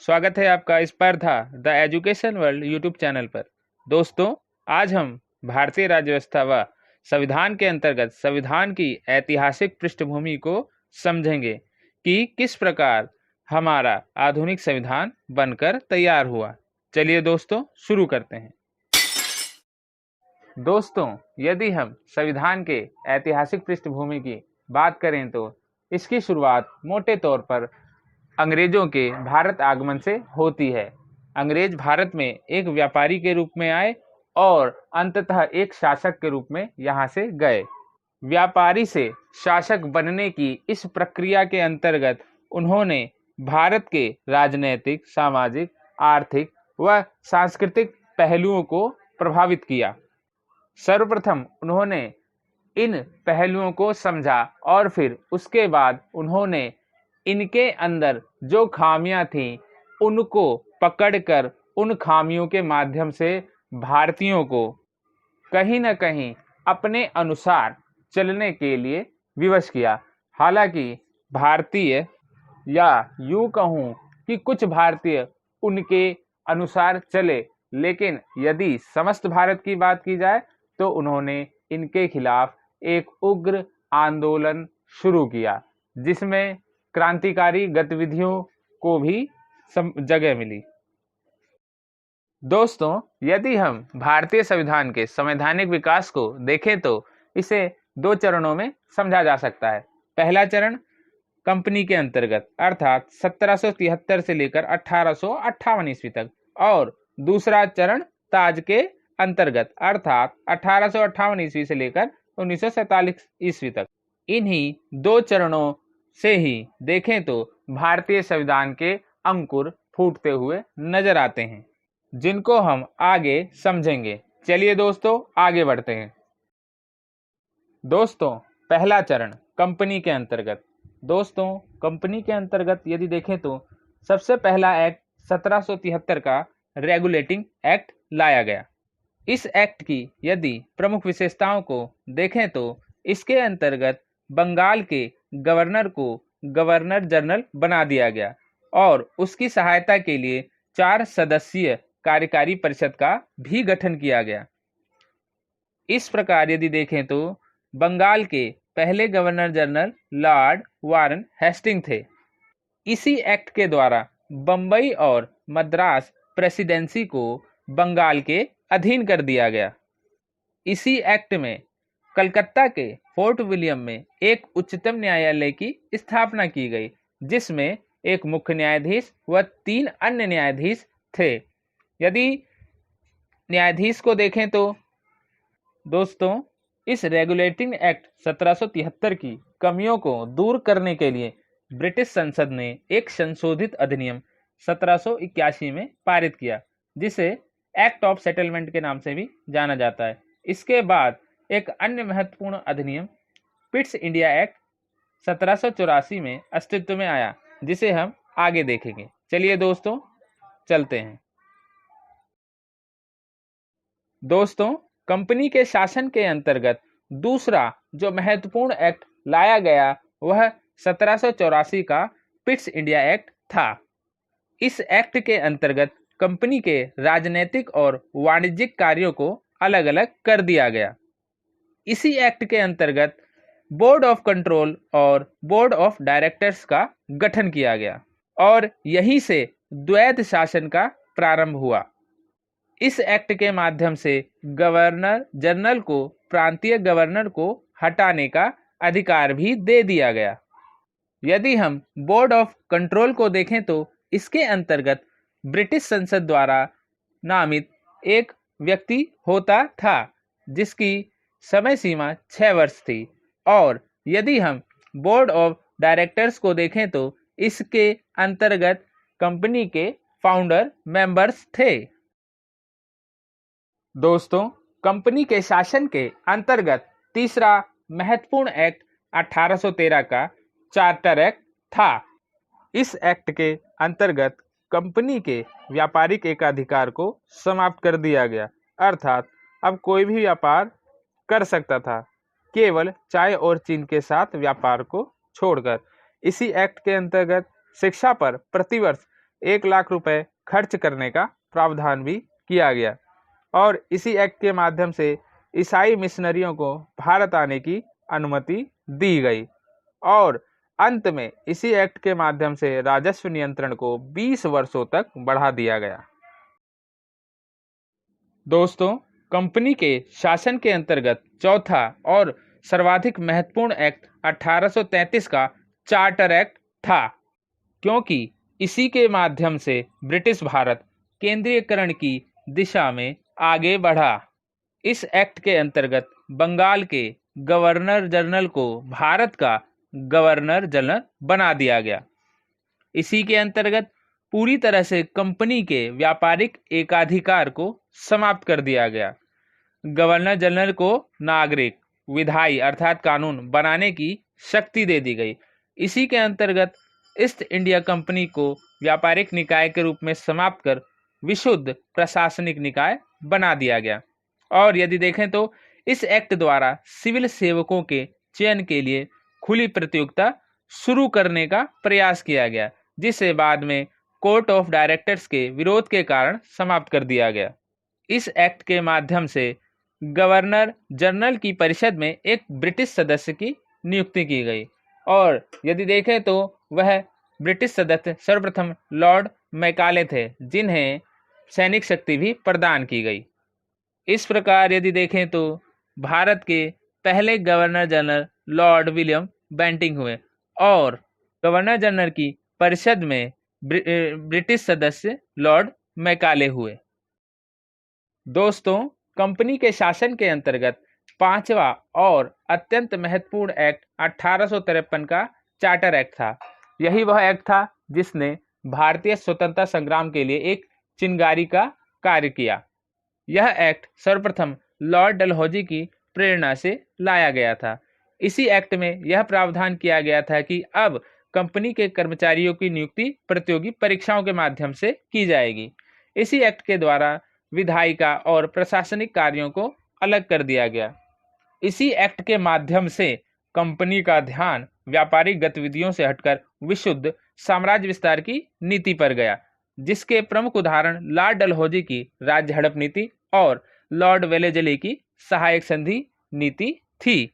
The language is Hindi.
स्वागत है आपका स्पर्धा the education world YouTube channel पर। दोस्तों, आज हम भारतीय राज्य व्यवस्था व संविधान के अंतर्गत संविधान की ऐतिहासिक पृष्ठभूमि को समझेंगे कि किस प्रकार हमारा आधुनिक संविधान बनकर तैयार हुआ। चलिए दोस्तों, शुरू करते हैं। दोस्तों, यदि हम संविधान के ऐतिहासिक पृष्ठभूमि की बात करें तो इसकी शुरुआत मोटे तौर पर अंग्रेजों के भारत आगमन से होती है। अंग्रेज भारत में एक व्यापारी के रूप में आए और अंततः एक शासक के रूप में यहाँ से गए। व्यापारी से शासक बनने की इस प्रक्रिया के अंतर्गत उन्होंने भारत के राजनैतिक, सामाजिक, आर्थिक व सांस्कृतिक पहलुओं को प्रभावित किया। सर्वप्रथम उन्होंने इन पहलुओं को समझा और फिर उसके बाद उन्होंने इनके अंदर जो खामियां थीं उनको पकड़कर उन खामियों के माध्यम से भारतीयों को कहीं न कहीं अपने अनुसार चलने के लिए विवश किया। हालांकि भारतीय, या यूं कहूं कि कुछ भारतीय उनके अनुसार चले, लेकिन यदि समस्त भारत की बात की जाए तो उन्होंने इनके खिलाफ एक उग्र आंदोलन शुरू किया, जिसमें क्रांतिकारी गतिविधियों को भी जगह मिली। दोस्तों, यदि हम भारतीय संविधान के संवैधानिक विकास को देखें तो इसे दो चरणों में समझा जा सकता है। पहला चरण कंपनी के अंतर्गत अर्थात 1773 से लेकर 1858 ईस्वी तक, और दूसरा चरण ताज के अंतर्गत अर्थात 1858 ईस्वी से लेकर 1947 ईस्वी तक। इन्हीं दो चरणों से ही देखें तो भारतीय संविधान के अंकुर फूटते हुए नजर आते हैं, जिनको हम आगे समझेंगे। चलिए दोस्तों, आगे बढ़ते हैं। दोस्तों, पहला चरण कंपनी के अंतर्गत। दोस्तों, कंपनी के अंतर्गत यदि देखें तो सबसे पहला एक्ट 1773 का रेगुलेटिंग एक्ट लाया गया। इस एक्ट की यदि प्रमुख विशेषताओं को देखें तो इसके अंतर्गत बंगाल के गवर्नर को गवर्नर जनरल बना दिया गया और उसकी सहायता के लिए 4 सदस्यीय कार्यकारी परिषद का भी गठन किया गया। इस प्रकार यदि देखें तो बंगाल के पहले गवर्नर जनरल लॉर्ड वारन हेस्टिंग थे। इसी एक्ट के द्वारा बंबई और मद्रास प्रेसिडेंसी को बंगाल के अधीन कर दिया गया। इसी एक्ट में कलकत्ता के फोर्ट विलियम में एक उच्चतम न्यायालय की स्थापना की गई, जिसमें एक मुख्य न्यायाधीश व 3 अन्य न्यायाधीश थे। यदि न्यायाधीश को देखें तो दोस्तों, इस रेगुलेटिंग एक्ट 1773 की कमियों को दूर करने के लिए ब्रिटिश संसद ने एक संशोधित अधिनियम 1781 में पारित किया, जिसे एक्ट ऑफ सेटलमेंट के नाम से भी जाना जाता है। इसके बाद एक अन्य महत्वपूर्ण अधिनियम पिट्स इंडिया एक्ट 1784 में अस्तित्व में आया, जिसे हम आगे देखेंगे। चलिए दोस्तों, चलते हैं। दोस्तों, कंपनी के शासन के अंतर्गत दूसरा जो महत्वपूर्ण एक्ट लाया गया वह 1784 का पिट्स इंडिया एक्ट था। इस एक्ट के अंतर्गत कंपनी के राजनीतिक और वाणिज्यिक कार्यों को अलग अलग कर दिया गया। इसी एक्ट के अंतर्गत बोर्ड ऑफ कंट्रोल और बोर्ड ऑफ डायरेक्टर्स का गठन किया गया और यहीं से द्वैध शासन का प्रारंभ हुआ। इस एक्ट के माध्यम से गवर्नर जनरल को प्रांतीय गवर्नर को हटाने का अधिकार भी दे दिया गया। यदि हम बोर्ड ऑफ कंट्रोल को देखें तो इसके अंतर्गत ब्रिटिश संसद द्वारा नामित एक व्यक्ति होता था, जिसकी समय सीमा 6 वर्ष थी। और यदि हम बोर्ड ऑफ डायरेक्टर्स को देखें तो इसके अंतर्गत कंपनी के फाउंडर मेंबर्स थे। दोस्तों, कंपनी के शासन के अंतर्गत तीसरा महत्वपूर्ण एक्ट 1813 का चार्टर एक्ट था। इस एक्ट के अंतर्गत कंपनी के व्यापारिक एकाधिकार को समाप्त कर दिया गया, अर्थात अब कोई भी व्यापार कर सकता था, केवल चाय और चीन के साथ व्यापार को छोड़कर। इसी एक्ट के अंतर्गत शिक्षा पर प्रतिवर्ष 1 लाख रुपए खर्च करने का प्रावधान भी किया गया और इसी एक्ट के माध्यम से ईसाई मिशनरियों को भारत आने की अनुमति दी गई और अंत में इसी एक्ट के माध्यम से राजस्व नियंत्रण को 20 वर्षों तक बढ़ा दिया गया। दोस्तों, कंपनी के शासन के अंतर्गत चौथा और सर्वाधिक महत्वपूर्ण एक्ट 1833 का चार्टर एक्ट था, क्योंकि इसी के माध्यम से ब्रिटिश भारत केंद्रीयकरण की दिशा में आगे बढ़ा। इस एक्ट के अंतर्गत बंगाल के गवर्नर जनरल को भारत का गवर्नर जनरल बना दिया गया। इसी के अंतर्गत पूरी तरह से कंपनी के व्यापारिक एकाधिकार को समाप्त कर दिया गया। गवर्नर जनरल को नागरिक, विधायी अर्थात कानून बनाने की शक्ति दे दी गई। इसी के अंतर्गत ईस्ट इंडिया कंपनी को व्यापारिक निकाय के रूप में समाप्त कर विशुद्ध प्रशासनिक निकाय बना दिया गया। और यदि देखें तो इस एक्ट द्वारा सिविल सेवकों के चयन के लिए खुली प्रतियोगिता शुरू करने का प्रयास किया गया, जिसे बाद में कोर्ट ऑफ डायरेक्टर्स के विरोध के कारण समाप्त कर दिया गया। इस एक्ट के माध्यम से गवर्नर जनरल की परिषद में एक ब्रिटिश सदस्य की नियुक्ति की गई और यदि देखें तो वह ब्रिटिश सदस्य सर्वप्रथम लॉर्ड मैकाले थे, जिन्हें सैनिक शक्ति भी प्रदान की गई। इस प्रकार यदि देखें तो भारत के पहले governor general Lord William Bentinck हुए और गवर्नर जनरल की परिषद में ब्रिटिश सदस्य लॉर्ड मैकाले हुए। दोस्तों, कंपनी के शासन के अंतर्गत पांचवा और अत्यंत महत्वपूर्ण एक्ट 1853 का चार्टर एक्ट था। यही वह एक्ट था जिसने भारतीय स्वतंत्रता संग्राम के लिए एक चिंगारी का कार्य किया। यह एक्ट सर्वप्रथम लॉर्ड डलहौजी की प्रेरणा से लाया गया था। इसी एक्ट में यह प्रावधान किया गया था कि अब कंपनी के कर्मचारियों की नियुक्ति प्रतियोगी परीक्षाओं के माध्यम से की जाएगी। इसी एक्ट के द्वारा विधायिका और प्रशासनिक कार्यों को अलग कर दिया गया। इसी एक्ट के माध्यम से कंपनी का ध्यान व्यापारिक गतिविधियों से हटकर विशुद्ध साम्राज्य विस्तार की नीति पर गया, जिसके प्रमुख उदाहरण लॉर्ड डलहौजी की राज्य हड़प नीति और लॉर्ड वेलेजली की सहायक संधि नीति थी।